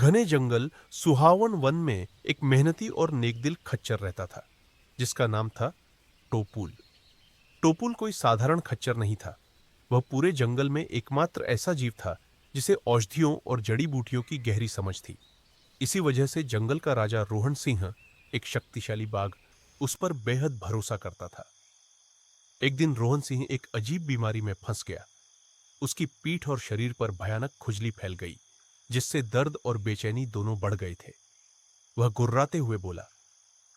घने जंगल सुहावन वन में एक मेहनती और नेकदिल खच्चर रहता था, जिसका नाम था टोपुल। टोपुल कोई साधारण खच्चर नहीं था। वह पूरे जंगल में एकमात्र ऐसा जीव था जिसे औषधियों और जड़ी बूटियों की गहरी समझ थी। इसी वजह से जंगल का राजा रोहन सिंह, एक शक्तिशाली बाघ, उस पर बेहद भरोसा करता था। एक दिन रोहन सिंह एक अजीब बीमारी में फंस गया। उसकी पीठ और शरीर पर भयानक खुजली फैल गई, जिससे दर्द और बेचैनी दोनों बढ़ गए थे। वह गुर्राते हुए बोला,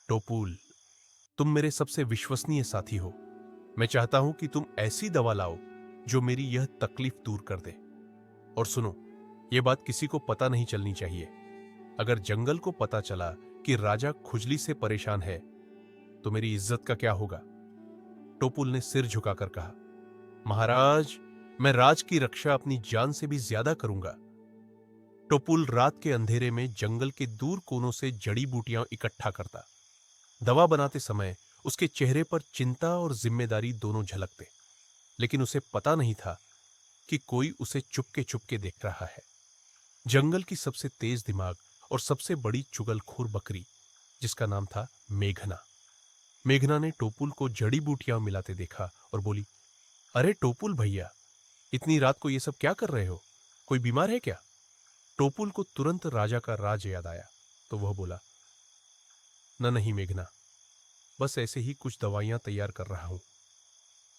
टोपुल, तुम मेरे सबसे विश्वसनीय साथी हो। मैं चाहता हूं कि तुम ऐसी दवा लाओ जो मेरी यह तकलीफ दूर कर दे। और सुनो, यह बात किसी को पता नहीं चलनी चाहिए। अगर जंगल को पता चला कि राजा खुजली से परेशान है, तो मेरी इज्जत का क्या होगा? टोपुल ने सिर झुकाकर कहा, महाराज, मैं राज की रक्षा अपनी जान से भी ज्यादा करूंगा। टोपुल रात के अंधेरे में जंगल के दूर कोनों से जड़ी बूटियां इकट्ठा करता। दवा बनाते समय उसके चेहरे पर चिंता और जिम्मेदारी दोनों झलकते, लेकिन उसे पता नहीं था कि कोई उसे चुपके चुपके देख रहा है। जंगल की सबसे तेज दिमाग और सबसे बड़ी चुगलखोर बकरी, जिसका नाम था मेघना। मेघना ने टोपुल को जड़ी बूटियां मिलाते देखा और बोली, अरे टोपुल भैया, इतनी रात को ये सब क्या कर रहे हो? कोई बीमार है क्या? टोपुल को तुरंत राजा का राज याद आया, तो वह बोला, न नहीं मेघना, बस ऐसे ही कुछ दवाइयां तैयार कर रहा हूं।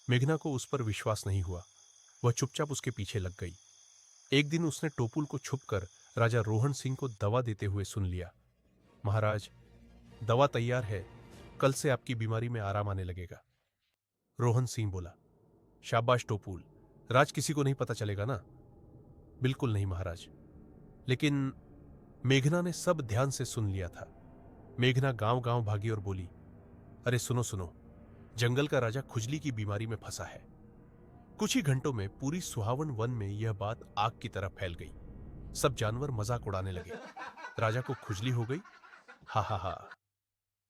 मेघना को उस पर विश्वास नहीं हुआ। वह चुपचाप उसके पीछे लग गई। एक दिन उसने टोपुल को छुपकर राजा रोहन सिंह को दवा देते हुए सुन लिया। महाराज, दवा तैयार है, कल से आपकी बीमारी में आराम आने लगेगा। रोहन सिंह बोला, शाबाश टोपुल, राज किसी को नहीं पता चलेगा ना? बिल्कुल नहीं महाराज। लेकिन मेघना ने सब ध्यान से सुन लिया था। मेघना गांव गांव भागी और बोली, अरे सुनो सुनो, जंगल का राजा खुजली की बीमारी में फंसा है। कुछ ही घंटों में पूरी सुहावन वन में यह बात आग की तरह फैल गई। सब जानवर मजाक उड़ाने लगे। राजा को खुजली हो गई, हा हा हा।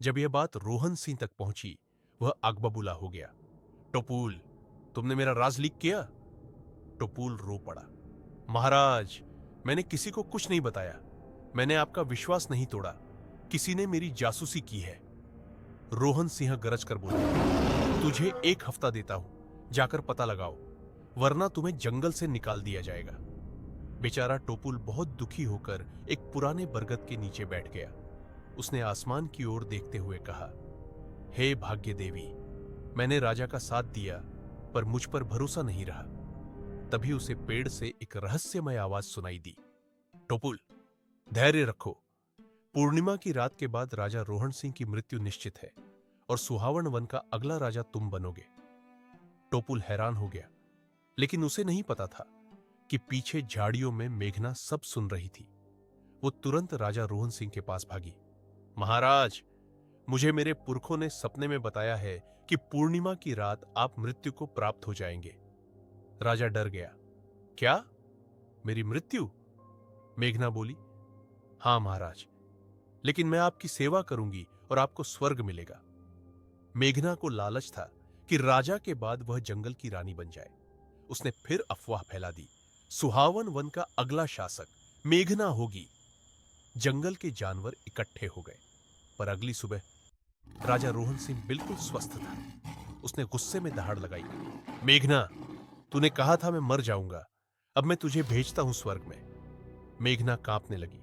जब यह बात रोहन सिंह तक पहुंची, वह आग बबूला हो गया। टोपुल, तुमने मेरा राज लीक किया? टोपुल रो पड़ा, महाराज, मैंने किसी को कुछ नहीं बताया। मैंने आपका विश्वास नहीं तोड़ा। किसी ने मेरी जासूसी की है। रोहन सिंह गरज कर बोला, तुझे 1 हफ्ता देता हूं, जाकर पता लगाओ, वरना तुम्हें जंगल से निकाल दिया जाएगा। बेचारा टोपुल बहुत दुखी होकर एक पुराने बरगद के नीचे बैठ गया। उसने आसमान की ओर देखते हुए कहा, हे भाग्य देवी, मैंने राजा का साथ दिया, पर मुझ पर भरोसा नहीं रहा। तभी उसे पेड़ से एक रहस्यमय आवाज सुनाई दी, टोपुल, धैर्य रखो। पूर्णिमा की रात के बाद राजा रोहन सिंह की मृत्यु निश्चित है और सुहावन वन का अगला राजा तुम बनोगे। टोपुल हैरान हो गया, लेकिन उसे नहीं पता था कि पीछे झाड़ियों में मेघना सब सुन रही थी। वो तुरंत राजा रोहन सिंह के पास भागी, महाराज, मुझे मेरे पुरखों ने सपने में बताया है कि पूर्णिमा की रात आप मृत्यु को प्राप्त हो जाएंगे। राजा डर गया, क्या? मेरी मृत्यु? मेघना बोली, हां महाराज, लेकिन मैं आपकी सेवा करूंगी और आपको स्वर्ग मिलेगा। मेघना को लालच था कि राजा के बाद वह जंगल की रानी बन जाए। उसने फिर अफवाह फैला दी, सुहावन वन का अगला शासक मेघना होगी। जंगल के जानवर इकट्ठे हो गए, पर अगली सुबह राजा रोहन सिंह बिल्कुल स्वस्थ था। उसने गुस्से में दहाड़ लगाई, मेघना, तूने कहा था मैं मर जाऊंगा, अब मैं तुझे भेजता हूं स्वर्ग में। मेघना कांपने लगी,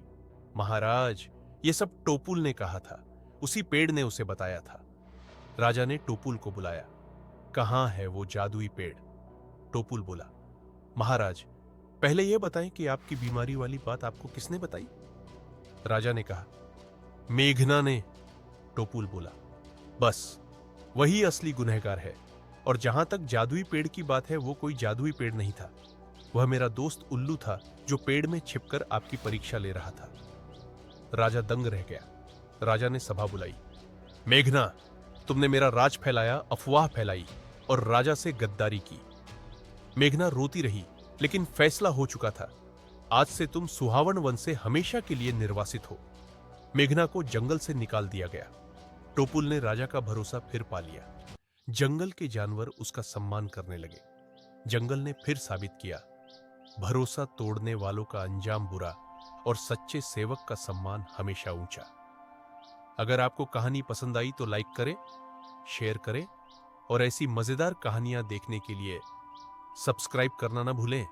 महाराज, यह सब टोपुल ने कहा था, उसी पेड़ ने उसे बताया था। राजा ने टोपुल को बुलाया, कहां है वो जादुई पेड़? टोपुल बोला, महाराज, पहले यह बताएं कि आपकी बीमारी वाली बात आपको किसने बताई? राजा ने कहा, मेघना ने। टोपुल बोला, बस वही असली गुनहगार है, और जहां तक जादुई पेड़ की बात है, वो कोई जादुई पेड़ नहीं था। वह मेरा दोस्त उल्लू था, जो पेड़ में छिपकर आपकी परीक्षा ले रहा था। राजा दंग रह गया। राजा ने सभा बुलाई, मेघना, तुमने मेरा राज फैलाया, अफवाह फैलाई और राजा से गद्दारी की। मेघना रोती रही, लेकिन फैसला हो चुका था, आज से तुम सुहावन वन से हमेशा के लिए निर्वासित हो। मेघना को जंगल से निकाल दिया गया। टोपुल ने राजा का भरोसा फिर पा लिया। जंगल के जानवर उसका सम्मान करने लगे। जंगल ने फिर साबित किया, भरोसा तोड़ने वालों का अंजाम बुरा और सच्चे सेवक का सम्मान हमेशा ऊंचा। अगर आपको कहानी पसंद आई तो लाइक करें, शेयर करें और ऐसी मजेदार कहानियां देखने के लिए सब्सक्राइब करना ना भूलें।